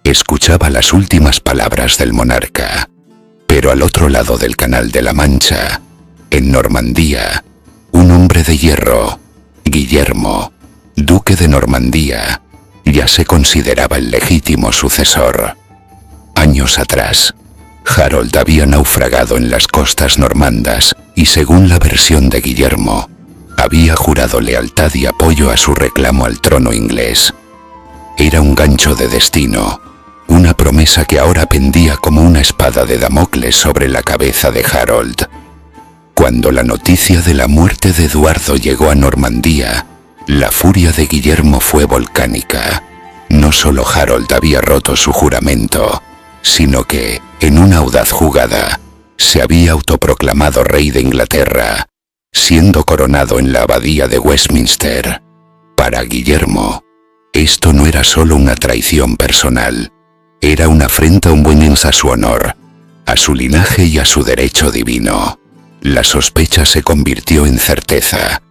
A: escuchaba las últimas palabras del monarca. Pero al otro lado del Canal de la Mancha, en Normandía, un hombre de hierro, Guillermo, duque de Normandía, ya se consideraba el legítimo sucesor. Años atrás, Harold había naufragado en las costas normandas y, según la versión de Guillermo, había jurado lealtad y apoyo a su reclamo al trono inglés. Era un gancho de destino, una promesa que ahora pendía como una espada de Damocles sobre la cabeza de Harold. Cuando la noticia de la muerte de Eduardo llegó a Normandía, la furia de Guillermo fue volcánica. No solo Harold había roto su juramento, sino que, en una audaz jugada, se había autoproclamado rey de Inglaterra, siendo coronado en la abadía de Westminster. Para Guillermo, esto no era solo una traición personal, era una afrenta a su honor, a su linaje y a su derecho divino. La sospecha se convirtió en certeza.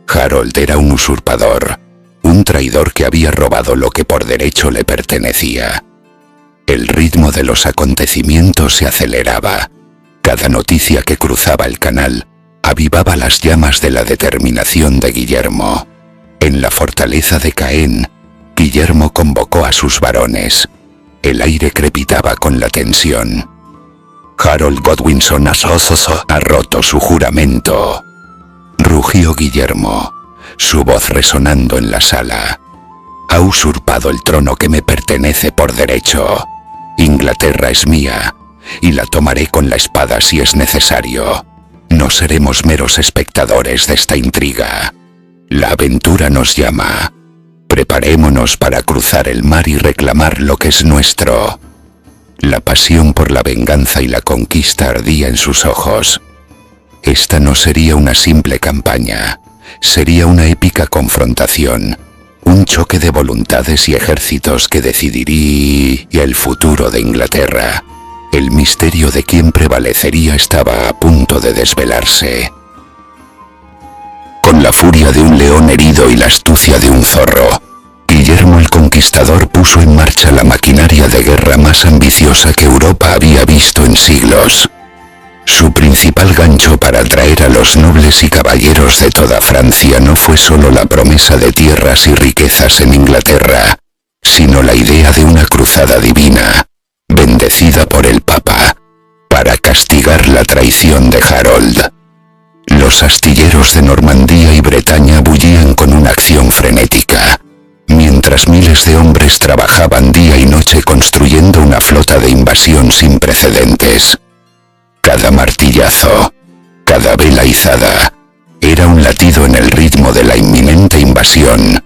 A: Harold era un usurpador, un traidor que había robado lo que por derecho le pertenecía. El ritmo de los acontecimientos se aceleraba. Cada noticia que cruzaba el canal avivaba las llamas de la determinación de Guillermo. En la fortaleza de Caen, Guillermo convocó a sus varones. El aire crepitaba con la tensión. Harold Godwinson ha roto su juramento, rugió Guillermo, su voz resonando en la sala. Ha usurpado el trono que me pertenece por derecho. Inglaterra es mía, y la tomaré con la espada si es necesario. No seremos meros espectadores de esta intriga. La aventura nos llama. Preparémonos para cruzar el mar y reclamar lo que es nuestro. La pasión por la venganza y la conquista ardía en sus ojos. Esta no sería una simple campaña, sería una épica confrontación, un choque de voluntades y ejércitos que decidiría el futuro de Inglaterra. El misterio de quién prevalecería estaba a punto de desvelarse. Con la furia de un león herido y la astucia de un zorro, Guillermo el Conquistador puso en marcha la maquinaria de guerra más ambiciosa que Europa había visto en siglos. Su principal gancho para atraer a los nobles y caballeros de toda Francia no fue solo la promesa de tierras y riquezas en Inglaterra, sino la idea de una cruzada divina, bendecida por el Papa, para castigar la traición de Harold. Los astilleros de Normandía y Bretaña bullían con una acción frenética, mientras miles de hombres trabajaban día y noche construyendo una flota de invasión sin precedentes. Cada martillazo, cada vela izada, era un latido en el ritmo de la inminente invasión,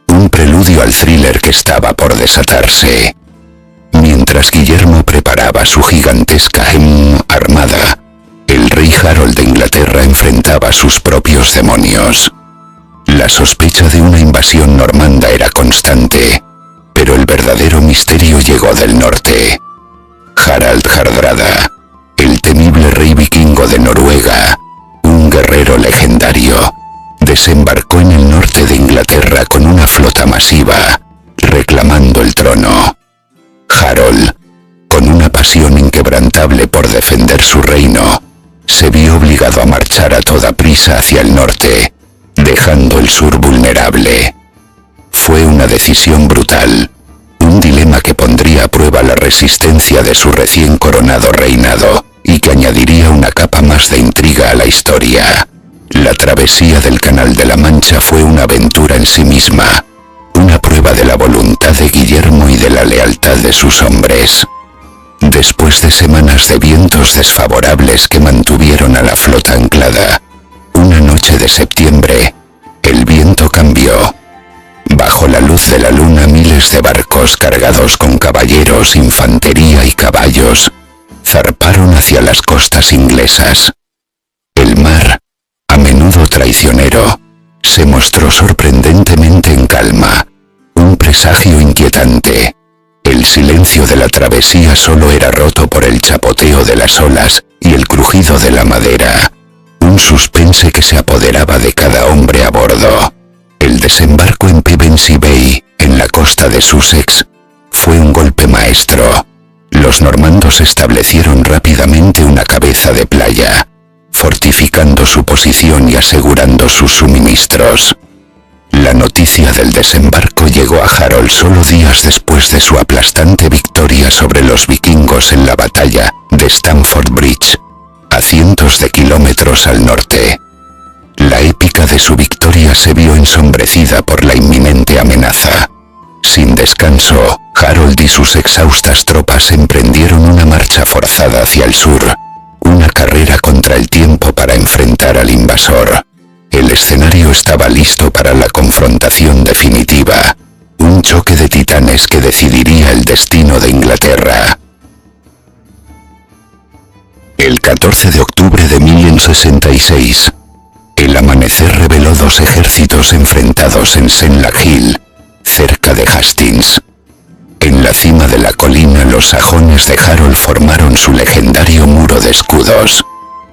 A: un preludio al thriller que estaba por desatarse. Mientras Guillermo preparaba su gigantesca armada, el rey Harold de Inglaterra enfrentaba sus propios demonios. La sospecha de una invasión normanda era constante, pero el verdadero misterio llegó del norte. Harald Hardrada, el temible rey vikingo de Noruega, un guerrero legendario, desembarcó en el norte de Inglaterra con una flota masiva, reclamando el trono. Harold, con una pasión inquebrantable por defender su reino, se vio obligado a marchar a toda prisa hacia el norte, dejando el sur vulnerable. Fue una decisión brutal, un dilema que pondría a prueba la resistencia de su recién coronado reinado y que añadiría una capa más de intriga a la historia. La travesía del Canal de la Mancha fue una aventura en sí misma, una prueba de la voluntad de Guillermo y de la lealtad de sus hombres. Después de semanas de vientos desfavorables que mantuvieron a la flota anclada, una noche de septiembre, el viento cambió. Bajo la luz de la luna, miles de barcos cargados con caballeros, infantería y caballos zarparon hacia las costas inglesas. El mar, a menudo traicionero, se mostró sorprendentemente en calma, un presagio inquietante. El silencio de la travesía solo era roto por el chapoteo de las olas y el crujido de la madera, un suspense que se apoderaba de cada hombre a bordo. El desembarco en Pevensey Bay, en la costa de Sussex, fue un golpe maestro. Los normandos establecieron rápidamente una cabeza de playa, fortificando su posición y asegurando sus suministros. La noticia del desembarco llegó a Harold solo días después de su aplastante victoria sobre los vikingos en la batalla de Stamford Bridge, a cientos de kilómetros al norte. La épica de su victoria se vio ensombrecida por la inminente amenaza. Sin descanso, Harold y sus exhaustas tropas emprendieron una marcha forzada hacia el sur, una carrera contra el tiempo para enfrentar al invasor. El escenario estaba listo para la confrontación definitiva, un choque de titanes que decidiría el destino de Inglaterra. El 14 de octubre de 1066, el amanecer reveló dos ejércitos enfrentados en Senlac Hill, cerca de Hastings. En la cima de la colina los sajones de Harold formaron su legendario muro de escudos,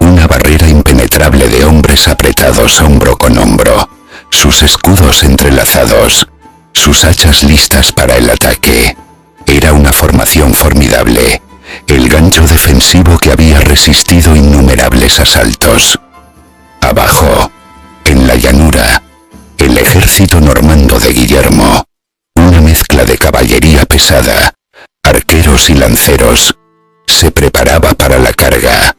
A: una barrera impenetrable de hombres apretados hombro con hombro, sus escudos entrelazados, sus hachas listas para el ataque. Era una formación formidable, el gancho defensivo que había resistido innumerables asaltos. Abajo, en la llanura, el ejército normando de Guillermo, una mezcla de caballería pesada, arqueros y lanceros, se preparaba para la carga.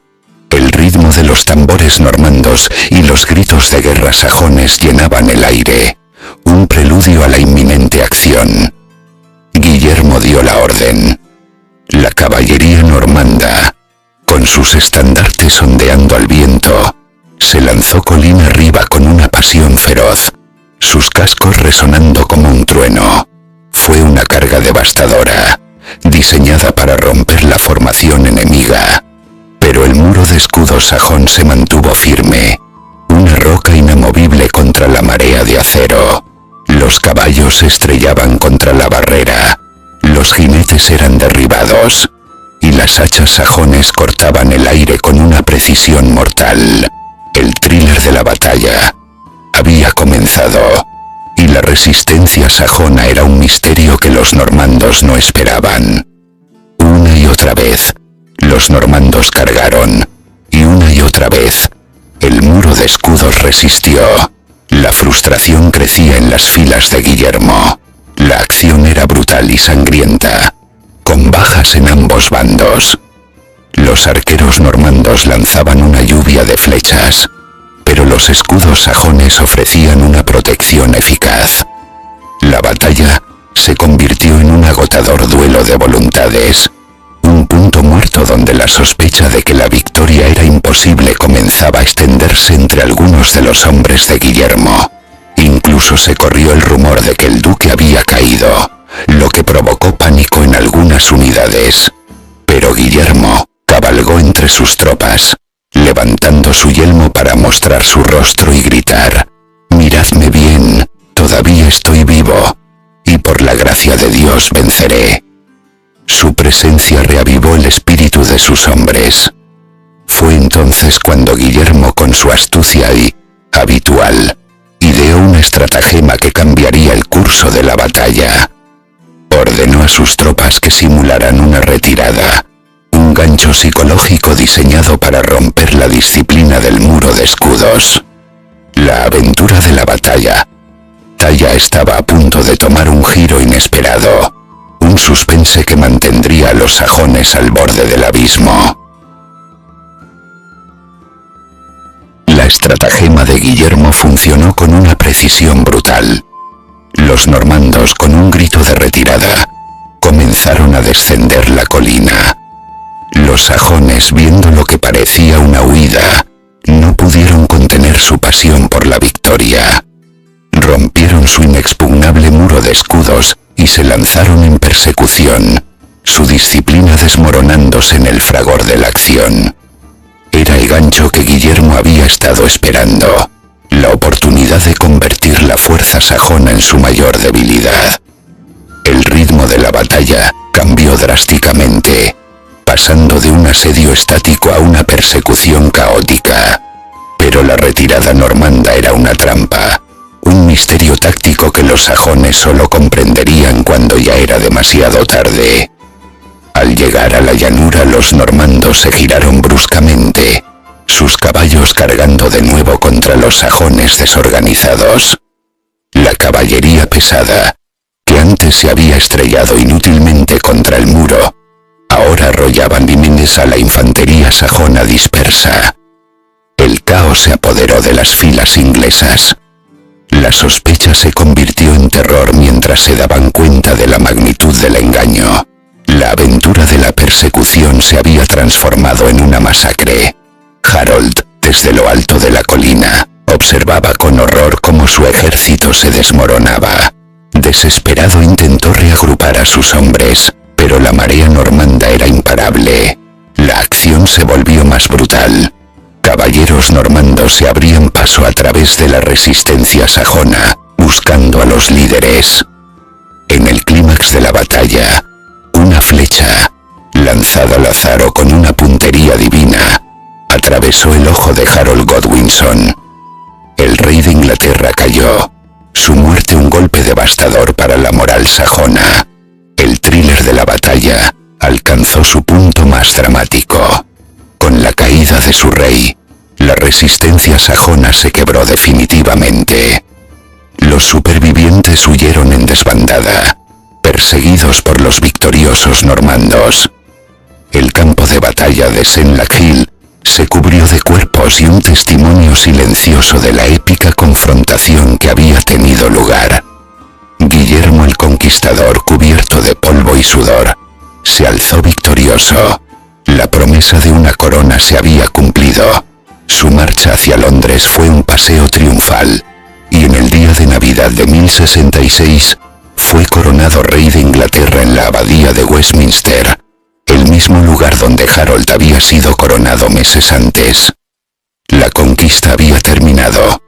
A: El ritmo de los tambores normandos y los gritos de guerra sajones llenaban el aire, un preludio a la inminente acción. Guillermo dio la orden. La caballería normanda, con sus estandartes ondeando al viento, se lanzó colina arriba con una pasión feroz, sus cascos resonando como un trueno. Fue una carga devastadora, diseñada para romper la formación enemiga. Pero el muro de escudos sajón se mantuvo firme, una roca inamovible contra la marea de acero. Los caballos se estrellaban contra la barrera, los jinetes eran derribados, y las hachas sajones cortaban el aire con una precisión mortal. El thriller de la batalla había comenzado, y la resistencia sajona era un misterio que los normandos no esperaban. Una y otra vez, los normandos cargaron, y una y otra vez, el muro de escudos resistió. La frustración crecía en las filas de Guillermo. La acción era brutal y sangrienta, con bajas en ambos bandos. Los arqueros normandos lanzaban una lluvia de flechas, pero los escudos sajones ofrecían una protección eficaz. La batalla se convirtió en un agotador duelo de voluntades, un punto muerto donde la sospecha de que la victoria era imposible comenzaba a extenderse entre algunos de los hombres de Guillermo. Incluso se corrió el rumor de que el duque había caído, lo que provocó pánico en algunas unidades. Pero Guillermo cabalgó entre sus tropas, levantando su yelmo para mostrar su rostro y gritar: «Miradme bien, todavía estoy vivo, y por la gracia de Dios venceré». Su presencia reavivó el espíritu de sus hombres. Fue entonces cuando Guillermo, con su astucia y habitual, ideó una estratagema que cambiaría el curso de la batalla. Ordenó a sus tropas que simularan una retirada, un gancho psicológico diseñado para romper la disciplina del muro de escudos. La aventura de la batalla estaba a punto de tomar un giro inesperado, un suspense que mantendría a los sajones al borde del abismo. La estratagema de Guillermo funcionó con una precisión brutal. Los normandos, con un grito de retirada, comenzaron a descender la colina. Los sajones, viendo lo que parecía una huida, no pudieron contener su pasión por la victoria. Rompieron su inexpugnable muro de escudos y se lanzaron en persecución, su disciplina desmoronándose en el fragor de la acción. Era el gancho que Guillermo había estado esperando, la oportunidad de convertir la fuerza sajona en su mayor debilidad. El ritmo de la batalla cambió drásticamente, pasando de un asedio estático a una persecución caótica. Pero la retirada normanda era una trampa. Un misterio táctico que los sajones solo comprenderían cuando ya era demasiado tarde. Al llegar a la llanura, los normandos se giraron bruscamente, sus caballos cargando de nuevo contra los sajones desorganizados. La caballería pesada, que antes se había estrellado inútilmente contra el muro, ahora arrollaban límenes a la infantería sajona dispersa. El caos se apoderó de las filas inglesas. La sospecha se convirtió en terror mientras se daban cuenta de la magnitud del engaño. La aventura de la persecución se había transformado en una masacre. Harold, desde lo alto de la colina, observaba con horror cómo su ejército se desmoronaba. Desesperado intentó reagrupar a sus hombres, pero la marea normanda era imparable. La acción se volvió más brutal. Caballeros normandos se abrían paso a través de la resistencia sajona, buscando a los líderes. En el clímax de la batalla, una flecha, lanzada al azar o con una puntería divina, atravesó el ojo de Harold Godwinson. El rey de Inglaterra cayó, su muerte un golpe devastador para la moral sajona. El thriller de la batalla alcanzó su punto más dramático. Con la caída de su rey, la resistencia sajona se quebró definitivamente. Los supervivientes huyeron en desbandada, perseguidos por los victoriosos normandos. El campo de batalla de Senlac Hill se cubrió de cuerpos y un testimonio silencioso de la épica confrontación que había tenido lugar. Guillermo el Conquistador, cubierto de polvo y sudor, se alzó victorioso. La promesa de una corona se había cumplido. Su marcha hacia Londres fue un paseo triunfal, y en el día de Navidad de 1066 fue coronado rey de Inglaterra en la abadía de Westminster, el mismo lugar donde Harold había sido coronado meses antes. La conquista había terminado,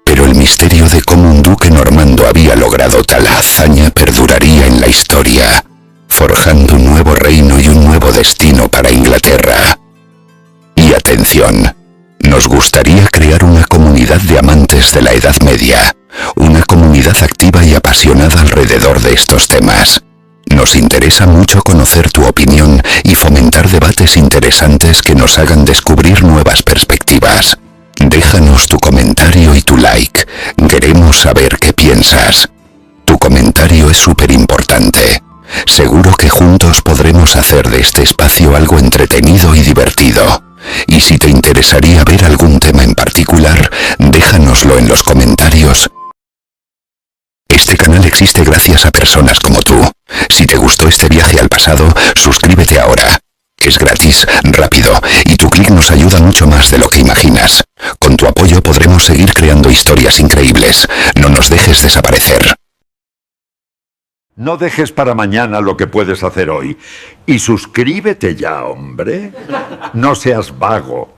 A: pero el misterio de cómo un duque normando había logrado tal hazaña perduraría en la historia, forjando un nuevo reino y un nuevo destino para Inglaterra. Y atención, nos gustaría crear una comunidad de amantes de la Edad Media, una comunidad activa y apasionada alrededor de estos temas. Nos interesa mucho conocer tu opinión y fomentar debates interesantes que nos hagan descubrir nuevas perspectivas. Déjanos tu comentario y tu like. Queremos saber qué piensas. Tu comentario es súper importante. Seguro que juntos podremos hacer de este espacio algo entretenido y divertido. Y si te interesaría ver algún tema en particular, déjanoslo en los comentarios. Este canal existe gracias a personas como tú. Si te gustó este viaje al pasado, suscríbete ahora. Es gratis, rápido, y tu clic nos ayuda mucho más de lo que imaginas. Con tu apoyo podremos seguir creando historias increíbles. No nos dejes desaparecer.
B: No dejes para mañana lo que puedes hacer hoy. Y suscríbete ya, hombre. No seas vago.